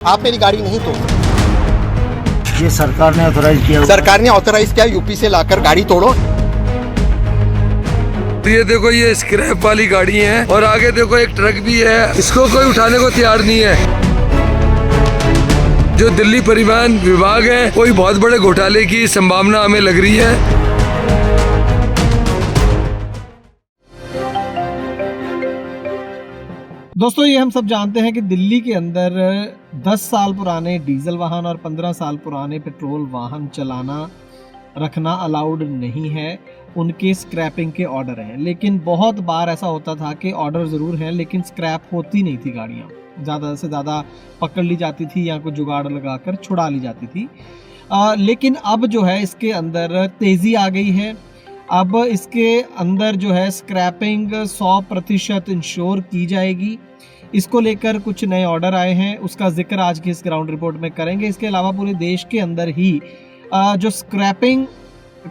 आप मेरी गाड़ी नहीं तोड़ सकते। ये सरकार ने ऑथराइज किया। सरकार ने ऑथराइज किया यूपी से लाकर गाड़ी तोड़ो। ये देखो, ये स्क्रैप वाली गाड़ी है और आगे देखो एक ट्रक भी है, इसको कोई उठाने को तैयार नहीं है। जो दिल्ली परिवहन विभाग है, कोई बहुत बड़े घोटाले की संभावना हमें लग रही है। दोस्तों, ये हम सब जानते हैं कि दिल्ली के अंदर 10 साल पुराने डीजल वाहन और 15 साल पुराने पेट्रोल वाहन चलाना रखना अलाउड नहीं है। उनके स्क्रैपिंग के ऑर्डर हैं, लेकिन बहुत बार ऐसा होता था कि ऑर्डर ज़रूर हैं लेकिन स्क्रैप होती नहीं थी गाड़ियाँ। ज़्यादा से ज़्यादा पकड़ ली जाती थी या कोई जुगाड़ लगाकर छुड़ा ली जाती थी। लेकिन अब जो है इसके अंदर तेज़ी आ गई है। अब इसके अंदर जो है स्क्रैपिंग 100% इंश्योर की जाएगी। इसको लेकर कुछ नए ऑर्डर आए हैं, उसका जिक्र आज की इस ग्राउंड रिपोर्ट में करेंगे। इसके अलावा पूरे देश के अंदर ही जो स्क्रैपिंग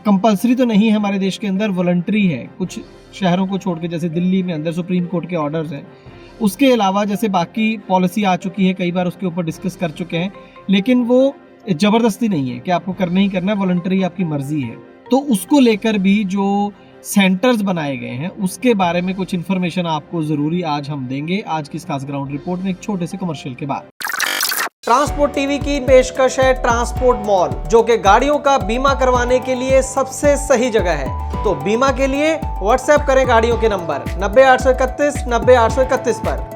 कंपलसरी तो नहीं है हमारे देश के अंदर, वॉलंटरी है। कुछ शहरों को छोड़ के, जैसे दिल्ली में अंदर सुप्रीम कोर्ट के ऑर्डर्स हैं। उसके अलावा जैसे बाकी पॉलिसी आ चुकी है, कई बार उसके ऊपर डिस्कस कर चुके हैं, लेकिन वो ज़बरदस्ती नहीं है कि आपको करना ही करना है, वॉलंटरी आपकी मर्जी है। तो उसको लेकर भी जो सेंटर्स बनाए गए हैं उसके बारे में कुछ इन्फॉर्मेशन आपको ज़रूरी आज हम देंगे आज की इस खास ग्राउंड रिपोर्ट में, एक छोटे से कमर्शियल के बाद। ट्रांसपोर्ट टीवी की पेशकश है ट्रांसपोर्ट मॉल, जो कि गाड़ियों का बीमा करवाने के लिए सबसे सही जगह है। तो बीमा के लिए व्हाट्सएप करें गाड़ियों के नंबर 90 831 90 831 पर।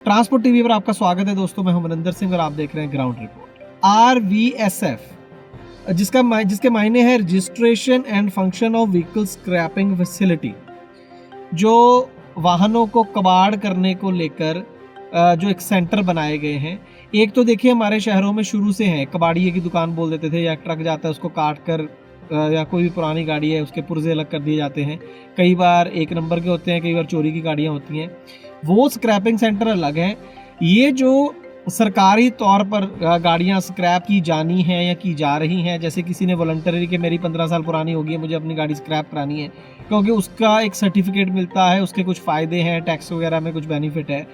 ट्रांसपोर्ट टीवी पर आपका स्वागत है दोस्तों, मैं हूं मनिंदर सिंह और आप देख रहे हैं ग्राउंड रिपोर्ट। RVSF जिसके मायने है registration and function of vehicle scrapping facility, जो वाहनों को कबाड़ करने को लेकर जो एक सेंटर बनाए गए हैं। एक तो देखिए हमारे शहरों में शुरू से हैं, कबाड़िए की दुकान बोल देते थे, या ट्रक जाता है उसको काट कर, या कोई भी पुरानी गाड़ी है उसके पुर्जे अलग कर दिए जाते हैं। कई बार 1 नंबर के होते हैं, कई बार चोरी की गाड़ियाँ होती हैं। वो स्क्रैपिंग सेंटर अलग हैं। ये जो सरकारी तौर पर गाड़ियाँ स्क्रैप की जानी हैं या की जा रही हैं, जैसे किसी ने वॉलंटरी कि मेरी 15 साल पुरानी होगी, मुझे अपनी गाड़ी स्क्रैप करानी है, क्योंकि उसका एक सर्टिफिकेट मिलता है, उसके कुछ फ़ायदे हैं, टैक्स वगैरह में कुछ बेनिफिट है,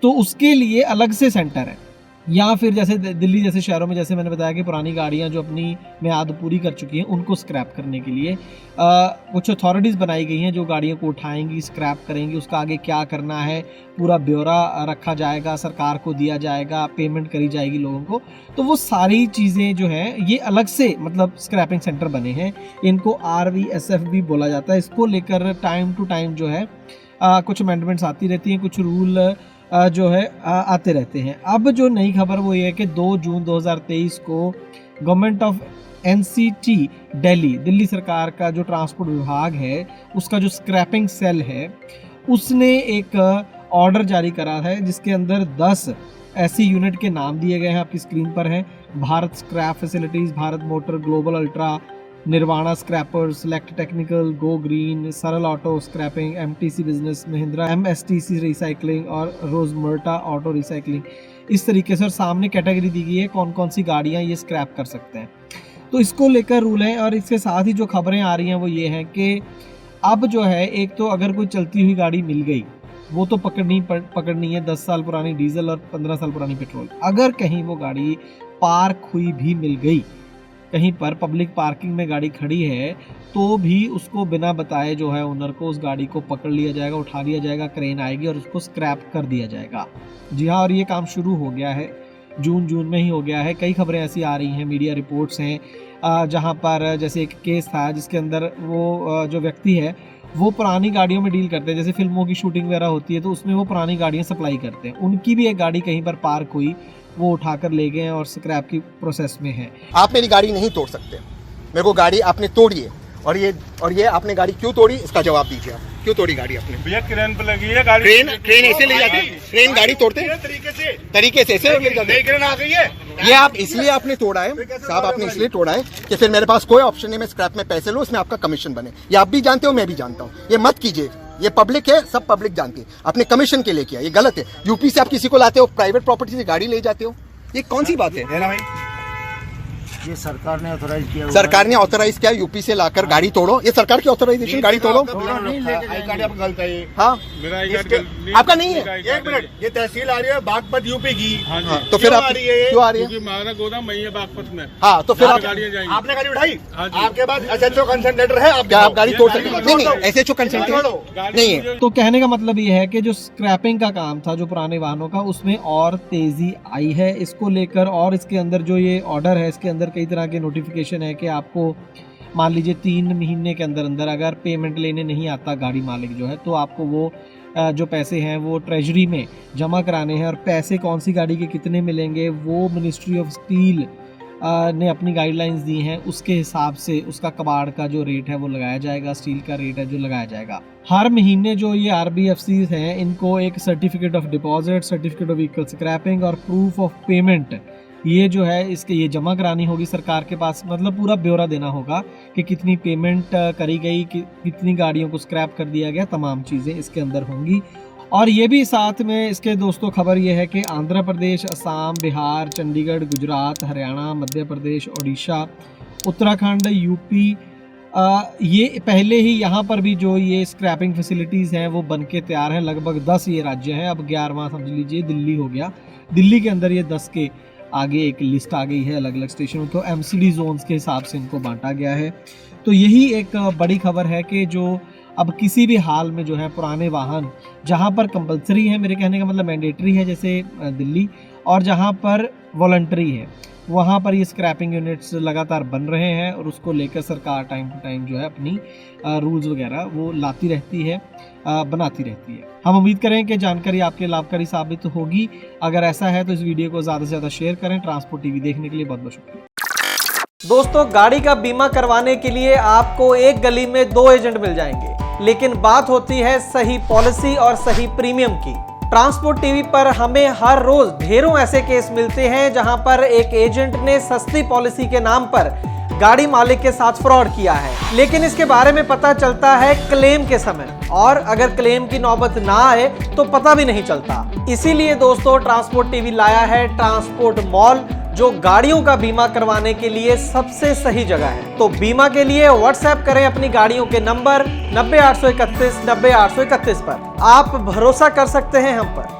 तो उसके लिए अलग से सेंटर है। या फिर जैसे दिल्ली जैसे शहरों में, जैसे मैंने बताया कि पुरानी गाड़ियाँ जो अपनी म्याद पूरी कर चुकी हैं उनको स्क्रैप करने के लिए कुछ अथॉरिटीज़ बनाई गई हैं जो गाड़ियों को उठाएंगी, स्क्रैप करेंगी। उसका आगे क्या करना है पूरा ब्यौरा रखा जाएगा, सरकार को दिया जाएगा, पेमेंट करी जाएगी लोगों को। तो वो सारी चीज़ें जो हैं ये अलग से मतलब स्क्रैपिंग सेंटर बने हैं। इनको RVSF भी बोला जाता है। इसको लेकर टाइम टू टाइम जो है कुछ अमेंडमेंट्स आती रहती हैं, कुछ रूल जो है आते रहते हैं। अब जो नई खबर वो ये है कि 2 जून 2023 को गवर्नमेंट ऑफ NCT दिल्ली सरकार का जो ट्रांसपोर्ट विभाग है, उसका जो स्क्रैपिंग सेल है, उसने एक ऑर्डर जारी करा है जिसके अंदर 10 ऐसी यूनिट के नाम दिए गए हैं, आपकी स्क्रीन पर हैं। Bharat Scrap Facilities, Bharat Motor, Global Ultra, Nirvana Scrapers, Select Technical, Go Green, Saral Auto Scrapping, MTC Business, Mahindra, MSTC Recycling और रोजमर्टा ऑटो रिसाइकलिंग। इस तरीके से और सामने कैटेगरी दी गई है कौन कौन सी गाड़ियां ये स्क्रैप कर सकते हैं। तो इसको लेकर रूल है। और इसके साथ ही जो खबरें आ रही हैं वो ये हैं कि अब जो है, एक तो अगर कोई चलती हुई गाड़ी मिल गई वो तो पकड़नी है, 10 साल पुरानी डीजल और 15 साल पुरानी पेट्रोल। अगर कहीं वो गाड़ी पार्क हुई भी मिल गई, कहीं पर पब्लिक पार्किंग में गाड़ी खड़ी है, तो भी उसको बिना बताए जो है ओनर को उस गाड़ी को पकड़ लिया जाएगा, उठा लिया जाएगा, क्रेन आएगी और उसको स्क्रैप कर दिया जाएगा। जी हाँ, और ये काम शुरू हो गया है, जून में ही हो गया है। कई खबरें ऐसी आ रही हैं, मीडिया रिपोर्ट्स हैं, जहाँ पर जैसे एक केस था जिसके अंदर वो जो व्यक्ति है वो पुरानी गाड़ियों में डील करते हैं। जैसे फिल्मों की शूटिंग वगैरह होती है तो उसमें वो पुरानी गाड़ियाँ सप्लाई करते हैं। उनकी भी एक गाड़ी कहीं पर पार्क हुई, वो उठाकर ले गए और स्क्रैप की प्रोसेस में है। आप मेरी गाड़ी नहीं तोड़ सकते। मेरे को गाड़ी आपने तोड़ी है, और ये आपने गाड़ी क्यों तोड़ी, इसका जवाब दीजिए। आप क्यों तोड़ी गाड़ी आपने? भैया क्रेन पे लगी है गाड़ी। क्रेन ऐसे ले जाते, क्रेन गाड़ी तोड़ते तरीके से ऐसे ले जाते। क्रेन आ गई है। ये आप इसलिए आपने तोड़ा है साहब, आपने इसलिए तोड़ा है कि फिर मेरे पास कोई ऑप्शन नहीं, मैं स्क्रैप में पैसे लूं, उसमें आपका कमीशन बने। ये आप भी जानते हो, मैं भी जानता हूँ। ये मत कीजिए, ये पब्लिक है, सब पब्लिक जानती है। आपने कमीशन के लिए किया, ये गलत है। यूपी से आप किसी को लाते हो, प्राइवेट प्रॉपर्टी से गाड़ी ले जाते हो, ये कौन सी बात है? ये सरकार ने ऑथराइज किया हुआ सरकार ने ऑथराइज किया यूपी से लाकर गाड़ी तोड़ो, ये सरकार की ऑथोराइजेशन, गाड़ी तोड़ो। आई कार्ड आपका गलत है ये। हाँ मेरा आई कार्ड आपका नहीं है। एक मिनट, ये तहसील आ रही है बागपत यूपी की। हाँ जी। हाँ, तो फिर क्यों आप आ रही है ये? क्यों आ रही है? क्योंकि हमारा गोदाम वही है बागपत में। हाँ तो फिर आप गाड़ियाँ जाएंगी। आपने गाड़ी उठाई? हाँ जी। आपके पास एसएचओ कंसर्न लेटर है? आप क्या आप गाड़ी तोड़ सकते गाड़ी हैं? नहीं तोड़ नहीं, ऐसे जो कंसेंट नहीं है। तो कहने का मतलब ये है कि जो स्क्रैपिंग का काम था जो पुराने वाहनों का, उसमें और तेजी आई है इसको लेकर। और इसके अंदर जो ये ऑर्डर है, इसके अंदर कई तरह के नोटिफिकेशन है कि आपको मान लीजिए 3 महीने के अंदर अंदर अगर पेमेंट लेने नहीं आता गाड़ी मालिक जो है, तो आपको वो जो पैसे हैं वो ट्रेजरी में जमा कराने हैं। और पैसे कौन सी गाड़ी के कितने मिलेंगे वो मिनिस्ट्री ऑफ स्टील ने अपनी गाइडलाइंस दी हैं, उसके हिसाब से उसका कबाड़ का जो रेट है वो लगाया जाएगा, स्टील का रेट है जो लगाया जाएगा। हर महीने जो ये RBFCs हैं इनको एक certificate of deposit, certificate of vehicle scrapping और प्रूफ ऑफ पेमेंट ये जो है इसके ये जमा करानी होगी सरकार के पास। मतलब पूरा ब्यौरा देना होगा कि कितनी पेमेंट करी गई, कितनी गाड़ियों को स्क्रैप कर दिया गया, तमाम चीज़ें इसके अंदर होंगी। और ये भी साथ में इसके दोस्तों खबर ये है कि आंध्र प्रदेश, असम, बिहार, चंडीगढ़, गुजरात, हरियाणा, मध्य प्रदेश, उड़ीसा, उत्तराखंड, यूपी, ये पहले ही यहाँ पर भी जो ये स्क्रैपिंग फैसिलिटीज़ हैं वो बन के तैयार हैं। लगभग 10 ये राज्य हैं, अब 11वां समझ लीजिए दिल्ली हो गया। दिल्ली के अंदर ये 10 के आगे एक लिस्ट आ गई है अलग अलग स्टेशनों को, MCD जोन्स के हिसाब से इनको बांटा गया है। तो यही एक बड़ी खबर है कि जो अब किसी भी हाल में जो है पुराने वाहन जहां पर कंपलसरी है, मेरे कहने का मतलब मैंडेटरी है जैसे दिल्ली, और जहां पर वॉलंटरी है वहां पर ये स्क्रैपिंग यूनिट्स लगातार बन रहे हैं। और उसको लेकर सरकार टाइम टू टाइम जो है अपनी रूल्स वगैरह वो लाती रहती है, बनाती रहती है। हम उम्मीद करें कि जानकारी आपके लाभकारी साबित होगी। अगर ऐसा है तो इस वीडियो को ज़्यादा से ज़्यादा शेयर करें। ट्रांसपोर्ट टीवी देखने के लिए बहुत बहुत शुक्रिया। दोस्तों, गाड़ी का बीमा करवाने के लिए आपको एक गली में 2 एजेंट मिल जाएंगे, लेकिन बात होती है सही पॉलिसी और सही प्रीमियम की। ट्रांसपोर्ट टीवी पर हमें हर रोज ढेरों ऐसे केस मिलते हैं जहां पर एक एजेंट ने सस्ती पॉलिसी के नाम पर गाड़ी मालिक के साथ फ्रॉड किया है, लेकिन इसके बारे में पता चलता है क्लेम के समय, और अगर क्लेम की नौबत ना आए तो पता भी नहीं चलता। इसीलिए दोस्तों, ट्रांसपोर्ट टीवी लाया है ट्रांसपोर्ट मॉल, जो गाड़ियों का बीमा करवाने के लिए सबसे सही जगह है। तो बीमा के लिए व्हाट्सएप करें अपनी गाड़ियों के नंबर 90 831 90 831 पर। आप भरोसा कर सकते हैं हम पर।